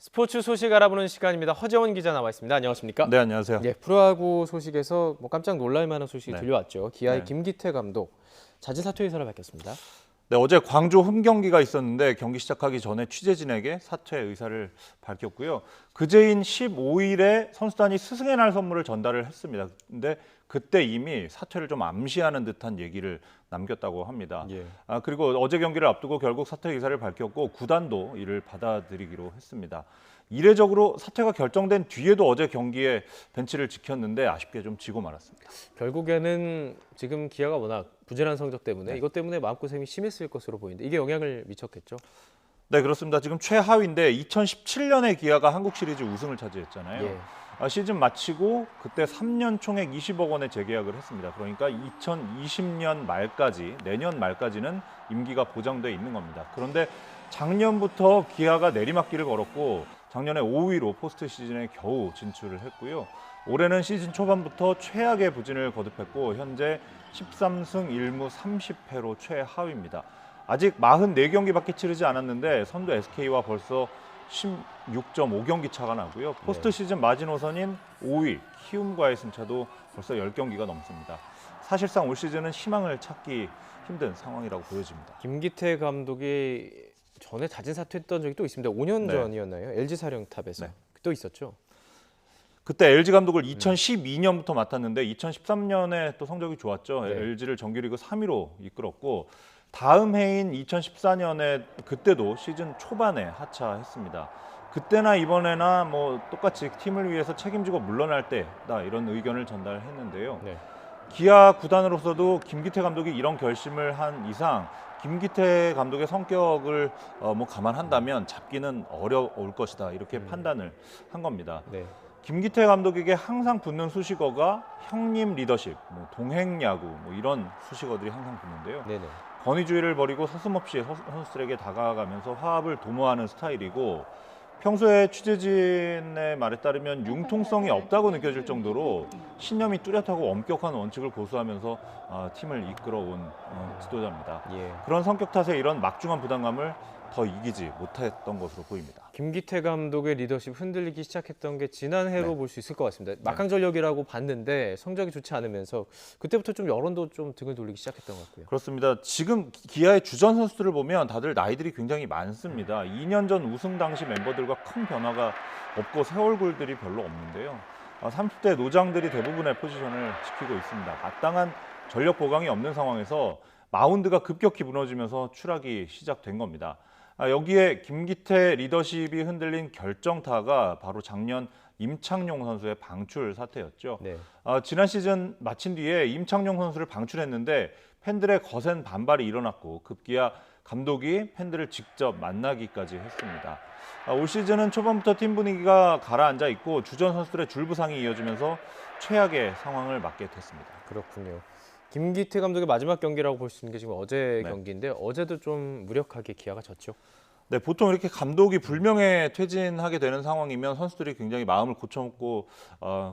스포츠 소식 알아보는 시간입니다. 허재원 기자 나와 있습니다. 안녕하십니까? 네, 안녕하세요. 예, 프로야구 소식에서 깜짝 놀랄 만한 소식이 네. 들려왔죠. 기아의 네. 김기태 감독 자진 사퇴 의사를 밝혔습니다. 네, 어제 광주 홈 경기가 있었는데 경기 시작하기 전에 취재진에게 사퇴 의사를 밝혔고요. 그제인 15일에 선수단이 스승의 날 선물을 전달을 했습니다. 근데 그때 이미 사퇴를 좀 암시하는 듯한 얘기를 남겼다고 합니다. 예. 그리고 어제 경기를 앞두고 결국 사퇴 의사를 밝혔고 구단도 이를 받아들이기로 했습니다. 이례적으로 사퇴가 결정된 뒤에도 어제 경기에 벤치를 지켰는데 아쉽게 좀 지고 말았습니다. 결국에는 지금 기아가 워낙 부진한 성적 때문에 네. 이것 때문에 마음고생이 심했을 것으로 보이는데 이게 영향을 미쳤겠죠? 네, 그렇습니다. 지금 최하위인데 2017년에 기아가 한국 시리즈 우승을 차지했잖아요. 예. 시즌 마치고 그때 3년 총액 20억 원에 재계약을 했습니다. 그러니까 2020년 말까지, 내년 말까지는 임기가 보장돼 있는 겁니다. 그런데 작년부터 기아가 내리막길을 걸었고 작년에 5위로 포스트 시즌에 겨우 진출을 했고요. 올해는 시즌 초반부터 최악의 부진을 거듭했고 현재 13승 1무 30패로 최하위입니다. 아직 44경기밖에 치르지 않았는데 선두 SK와 벌써 16.5경기 차가 나고요. 포스트 시즌 마지노선인 5위 키움과의 승차도 벌써 10경기가 넘습니다. 사실상 올 시즌은 희망을 찾기 힘든 상황이라고 보여집니다. 김기태 감독이 전에 자진 사퇴했던 적이 또 있습니다. 5년 네. 전이었나요? LG 사령탑에서 네. 또 있었죠. 그때 LG 감독을 2012년부터 맡았는데 2013년에 또 성적이 좋았죠. 네. LG를 정규리그 3위로 이끌었고 다음 해인 2014년에 그때도 시즌 초반에 하차했습니다. 그때나 이번에나 뭐 똑같이 팀을 위해서 책임지고 물러날 때다 이런 의견을 전달했는데요. 네. 기아 구단으로서도 김기태 감독이 이런 결심을 한 이상 김기태 감독의 성격을 감안한다면 잡기는 어려울 것이다 이렇게 판단을 한 겁니다. 네. 김기태 감독에게 항상 붙는 수식어가 형님 리더십, 동행 야구 이런 수식어들이 항상 붙는데요. 네네. 권위주의를 버리고 서슴없이 선수들에게 다가가면서 화합을 도모하는 스타일이고 평소에 취재진의 말에 따르면 융통성이 없다고 느껴질 정도로 신념이 뚜렷하고 엄격한 원칙을 고수하면서 팀을 이끌어온 지도자입니다. 예. 그런 성격 탓에 이런 막중한 부담감을 더 이기지 못했던 것으로 보입니다. 김기태 감독의 리더십 흔들리기 시작했던 게 지난해로 네. 볼 수 있을 것 같습니다. 막강 전력이라고 봤는데 성적이 좋지 않으면서 그때부터 좀 여론도 좀 등을 돌리기 시작했던 것 같고요. 그렇습니다. 지금 기아의 주전 선수들을 보면 다들 나이들이 굉장히 많습니다. 2년 전 우승 당시 멤버들과 큰 변화가 없고 새 얼굴들이 별로 없는데요. 30대 노장들이 대부분의 포지션을 지키고 있습니다. 마땅한 전력 보강이 없는 상황에서 마운드가 급격히 무너지면서 추락이 시작된 겁니다. 여기에 김기태 리더십이 흔들린 결정타가 바로 작년 임창용 선수의 방출 사태였죠. 네. 지난 시즌 마친 뒤에 임창용 선수를 방출했는데 팬들의 거센 반발이 일어났고 급기야 감독이 팬들을 직접 만나기까지 했습니다. 올 시즌은 초반부터 팀 분위기가 가라앉아 있고 주전 선수들의 줄부상이 이어지면서 최악의 상황을 맞게 됐습니다. 그렇군요. 김기태 감독의 마지막 경기라고 볼 수 있는 게 지금 어제 네. 경기인데 어제도 좀 무력하게 기아가 졌죠. 네, 보통 이렇게 감독이 불명예 퇴진하게 되는 상황이면 선수들이 굉장히 마음을 고쳐먹고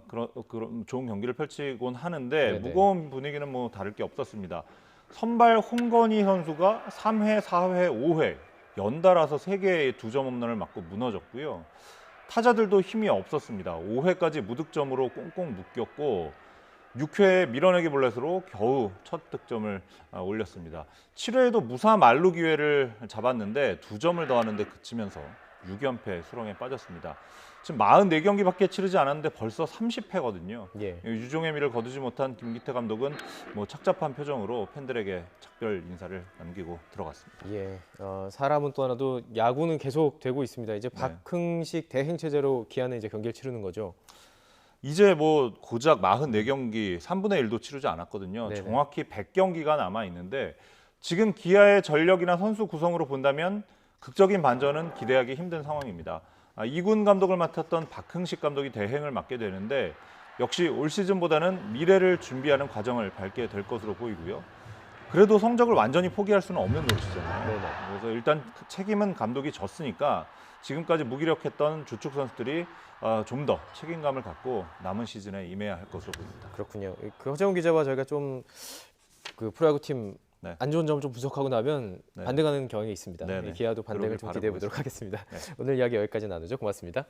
그런 좋은 경기를 펼치곤 하는데 네네. 무거운 분위기는 뭐 다를 게 없었습니다. 선발 홍건희 선수가 3회, 4회, 5회 연달아서 3개의 2점 홈런을 맞고 무너졌고요. 타자들도 힘이 없었습니다. 5회까지 무득점으로 꽁꽁 묶였고 6회 밀어내기 볼넷으로 겨우 첫 득점을 올렸습니다. 7회에도 무사 만루 기회를 잡았는데 2점을 더하는데 그치면서 6연패 수렁에 빠졌습니다. 지금 44경기밖에 치르지 않았는데 벌써 30패거든요. 예. 유종의 미를 거두지 못한 김기태 감독은 착잡한 표정으로 팬들에게 작별 인사를 남기고 들어갔습니다. 예. 사람은 또 하나도 야구는 계속 되고 있습니다. 이제 네. 박흥식 대행 체제로 기아는 이제 경기를 치르는 거죠. 이제 고작 44경기 3분의 1도 치르지 않았거든요. 네네. 정확히 100경기가 남아 있는데 지금 기아의 전력이나 선수 구성으로 본다면 극적인 반전은 기대하기 힘든 상황입니다. 이군 감독을 맡았던 박흥식 감독이 대행을 맡게 되는데 역시 올 시즌보다는 미래를 준비하는 과정을 밟게 될 것으로 보이고요. 그래도 성적을 완전히 포기할 수는 없는 노릇이잖아요. 네네. 그래서 일단 책임은 감독이 졌으니까 지금까지 무기력했던 주축 선수들이 좀 더 책임감을 갖고 남은 시즌에 임해야 할 것으로 보입니다. 그렇군요. 그 허재훈 기자와 저희가 좀 그 프로야구 팀 네. 안 좋은 점 좀 분석하고 나면 네. 반등하는 경향이 있습니다. 네, 네. 기아도 반등을 그러길 좀 기대해 보도록 바라보겠습니다. 하겠습니다. 네. 오늘 이야기 여기까지 나누죠. 고맙습니다.